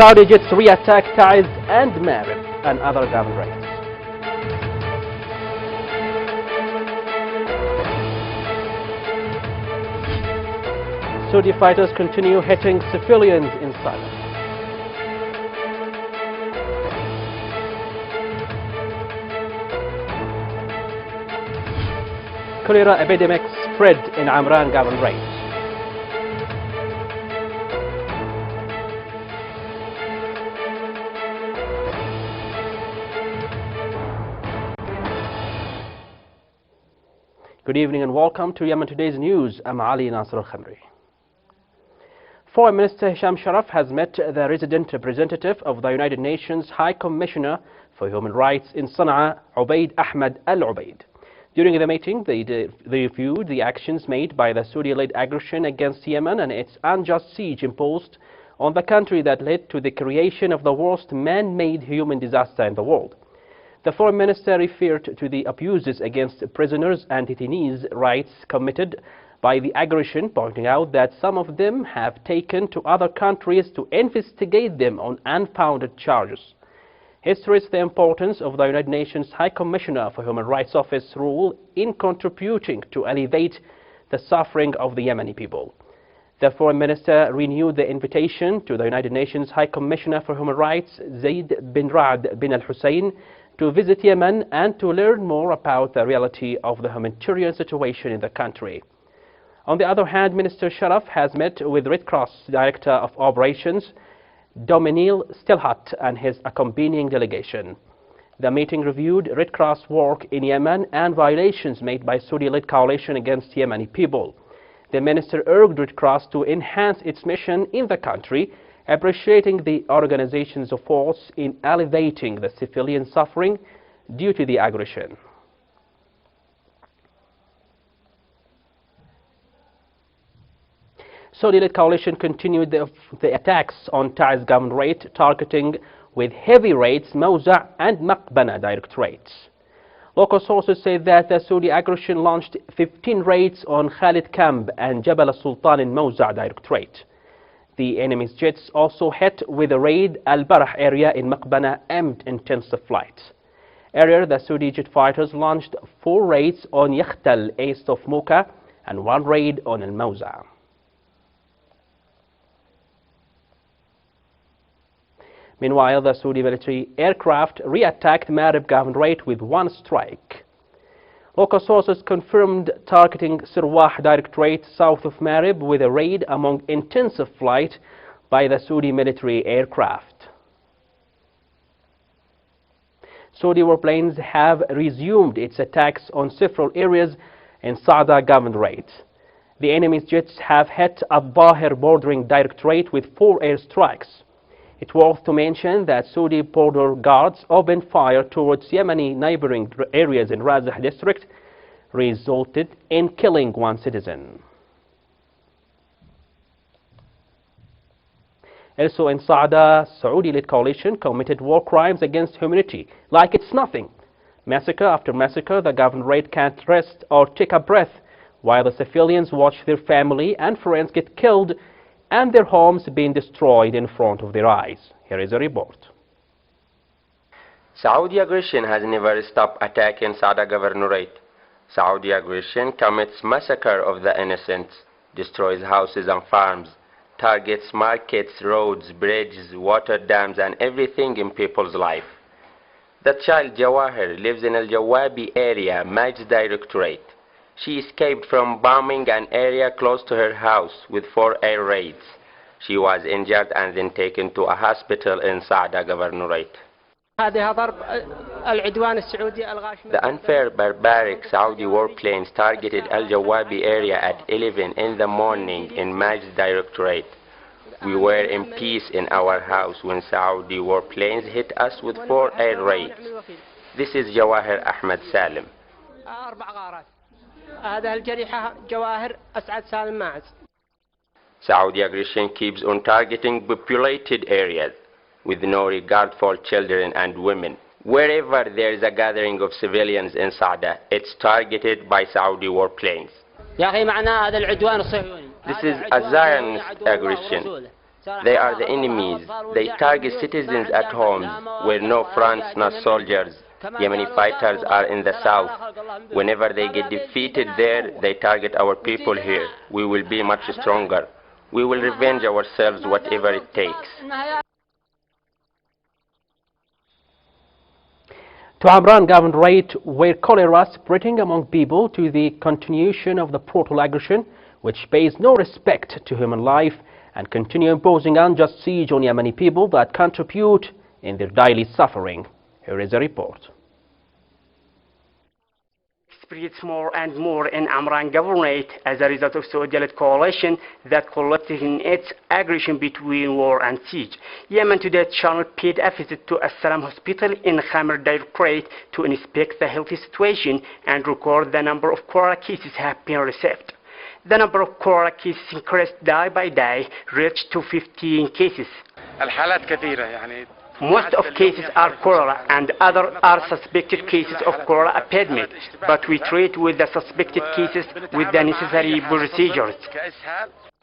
Saudi jets re-attack Taiz and Marib and other government raids. Saudi fighters continue hitting civilians in silence. Cholera epidemic spread in Amran government raids. Good evening and welcome to Yemen Today's News. I'm Ali Nasser al-Khamri. Foreign Minister Hisham Sharaf has met the resident representative of the United Nations High Commissioner for Human Rights in Sana'a, Ubaid Ahmed al-Ubaid. During the meeting, they reviewed the actions made by the Saudi-led aggression against Yemen and its unjust siege imposed on the country that led to the creation of the worst man-made human disaster in the world. The Foreign Minister referred to the abuses against prisoners and detainees' rights committed by the aggression, pointing out that some of them have taken to other countries to investigate them on unfounded charges. He stressed the importance of the United Nations High Commissioner for Human Rights Office role in contributing to alleviate the suffering of the Yemeni people. The Foreign Minister renewed the invitation to the United Nations High Commissioner for Human Rights, Zaid bin Ra'ad bin al-Hussein, to visit Yemen and to learn more about the reality of the humanitarian situation in the country. On the other hand, Minister Sharaf has met with Red Cross Director of Operations, Dominiel Stilhat, and his accompanying delegation. The meeting reviewed Red Cross work in Yemen and violations made by Saudi-led coalition against Yemeni people. The minister urged Red Cross to enhance its mission in the country, appreciating the organization's efforts in alleviating the civilian suffering due to the aggression. Saudi-led coalition continued the attacks on Taiz governorate, targeting with heavy raids Ousع and Maqbana directorates. Local sources say that the Saudi aggression launched 15 raids on Khalid camp and Jabal al-Sultan in Ousع directorate. The enemy's jets also hit with a raid Al-Barah area in Maqbana aimed intensive flights. Earlier, the Saudi jet fighters launched 4 raids on Yakhtal east of Mocha and 1 raid on Al-Mawza. Meanwhile, the Saudi military aircraft re-attacked Marib governorate with 1 strike. Local sources confirmed targeting Sirwah directorate south of Marib with a raid among intensive flight by the Saudi military aircraft. Saudi warplanes have resumed its attacks on several areas in Saada governorate. The enemy's jets have hit Al-Bahir bordering directorate with 4 airstrikes. It's worth to mention that Saudi border guards opened fire towards Yemeni neighboring areas in Razah district, resulted in killing 1 citizen. Also in Saada, Saudi-led coalition committed war crimes against humanity like it's nothing. Massacre after massacre, the governorate can't rest or take a breath while the civilians watch their family and friends get killed and their homes being destroyed in front of their eyes. Here is a report. Saudi aggression has never stopped attacking Saada governorate. Saudi aggression commits massacre of the innocents, destroys houses and farms, targets markets, roads, bridges, water dams and everything in people's life. The child Jawahir lives in Al-Jawabi area, Majd directorate. She escaped from bombing an area close to her house with 4 air raids. She was injured and then taken to a hospital in Saada governorate. The unfair, barbaric Saudi warplanes targeted Al-Jawabi area at 11 in the morning in Majd directorate. We were in peace in our house when Saudi warplanes hit us with 4 air raids. This is Jawahir Ahmed Salim. Saudi aggression keeps on targeting populated areas with no regard for children and women. Wherever there is a gathering of civilians in Saada, it's targeted by Saudi warplanes. This is a Zionist aggression. They are the enemies. They target citizens at home where no fronts nor soldiers. Yemeni fighters are in the south. Whenever they get defeated there, they target our people here. We will be much stronger. We will revenge ourselves whatever it takes. To Amran Governorate, where cholera spreading among people, to the continuation of the brutal aggression, which pays no respect to human life and continue imposing unjust siege on Yemeni people that contribute in their daily suffering. Here is a report. Spreads more and more in Amran Governorate as a result of Saudi-led coalition that collapsed in its aggression between war and siege. Yemen Today channel paid a visit to Assalam Hospital in Khamr Directorate to inspect the health situation and record the number of cholera cases have been received. The number of cholera cases increased day by day, reached to 15 cases. Most of cases are cholera and others are suspected cases of cholera epidemic, but we treat with the suspected cases with the necessary procedures.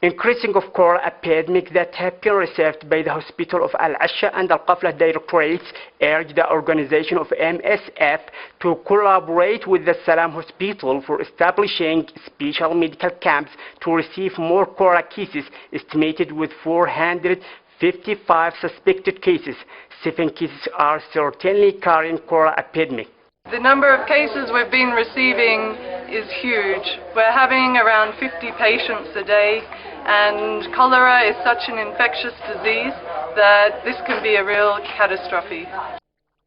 Increasing of cholera epidemic that have been received by the hospital of Al-Asha and Al-Qaflah Directorates urge the organization of MSF to collaborate with the Salam Hospital for establishing special medical camps to receive more cholera cases, estimated with 455 suspected cases. 7 cases are certainly carrying cholera epidemic. The number of cases we've been receiving is huge. We're having around 50 patients a day, and cholera is such an infectious disease that this can be a real catastrophe.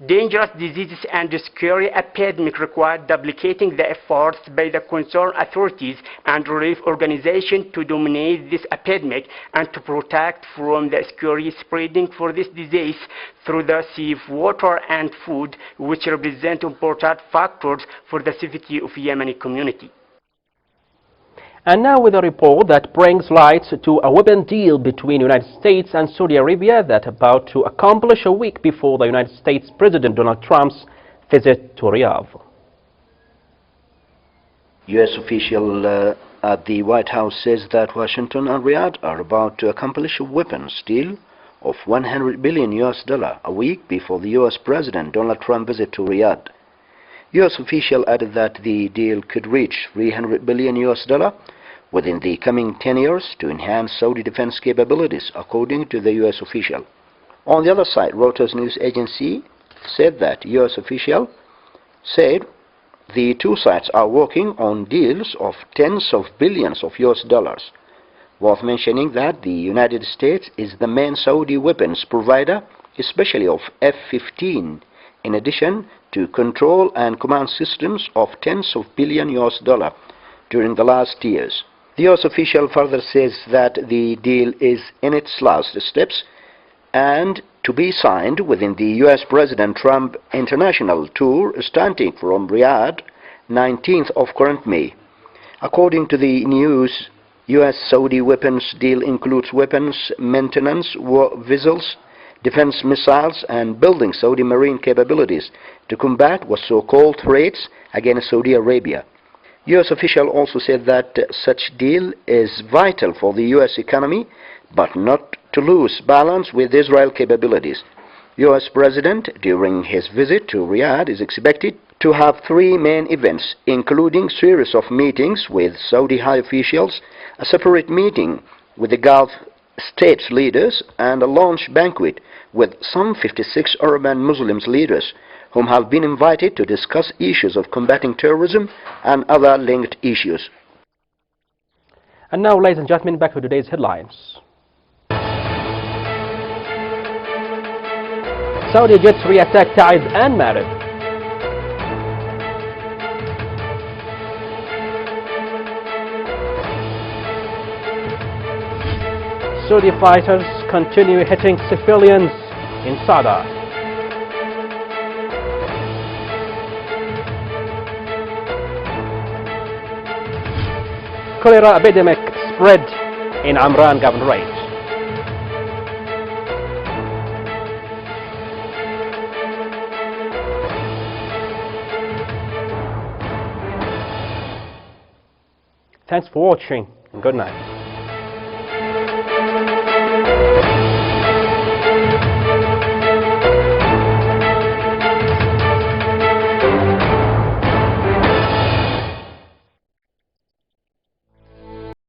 Dangerous diseases and scary epidemic require duplicating the efforts by the concerned authorities and relief organizations to dominate this epidemic and to protect from the scary spreading for this disease through the safe water and food, which represent important factors for the safety of Yemeni community. And now with a report that brings light to a weapon deal between the United States and Saudi Arabia that about to accomplish a week before the United States President Donald Trump's visit to Riyadh. U.S. official at the White House says that Washington and Riyadh are about to accomplish a weapons deal of $100 billion a week before the U.S. President Donald Trump visit to Riyadh. U.S. official added that the deal could reach $300 billion within the coming 10 years to enhance Saudi defense capabilities, according to the U.S. official. On the other side, Reuters news agency said that U.S. official said the two sides are working on deals of tens of billions of U.S. dollars. Worth mentioning that the United States is the main Saudi weapons provider, especially of F-15, in addition to control and command systems of tens of billions of US during the last years. The US official further says that the deal is in its last steps and to be signed within the US President Trump international tour starting from Riyadh 19th of current May. According to the news, US-Saudi weapons deal includes weapons, maintenance, war vessels, defense missiles, and building Saudi marine capabilities to combat what so-called threats against Saudi Arabia. U.S. official also said that such deal is vital for the U.S. economy, but not to lose balance with Israel capabilities. U.S. President, during his visit to Riyadh, is expected to have 3 main events, including series of meetings with Saudi high officials, a separate meeting with the Gulf states leaders, and a launch banquet with some 56 Arab and Muslim leaders whom have been invited to discuss issues of combating terrorism and other linked issues. And now, ladies and gentlemen, back to today's headlines. Saudi jets reattack Taiz and Marib. Saudi fighters continue hitting civilians in Sada. Cholera epidemic spread in Amran Governorate. Thanks for watching and good night. الان.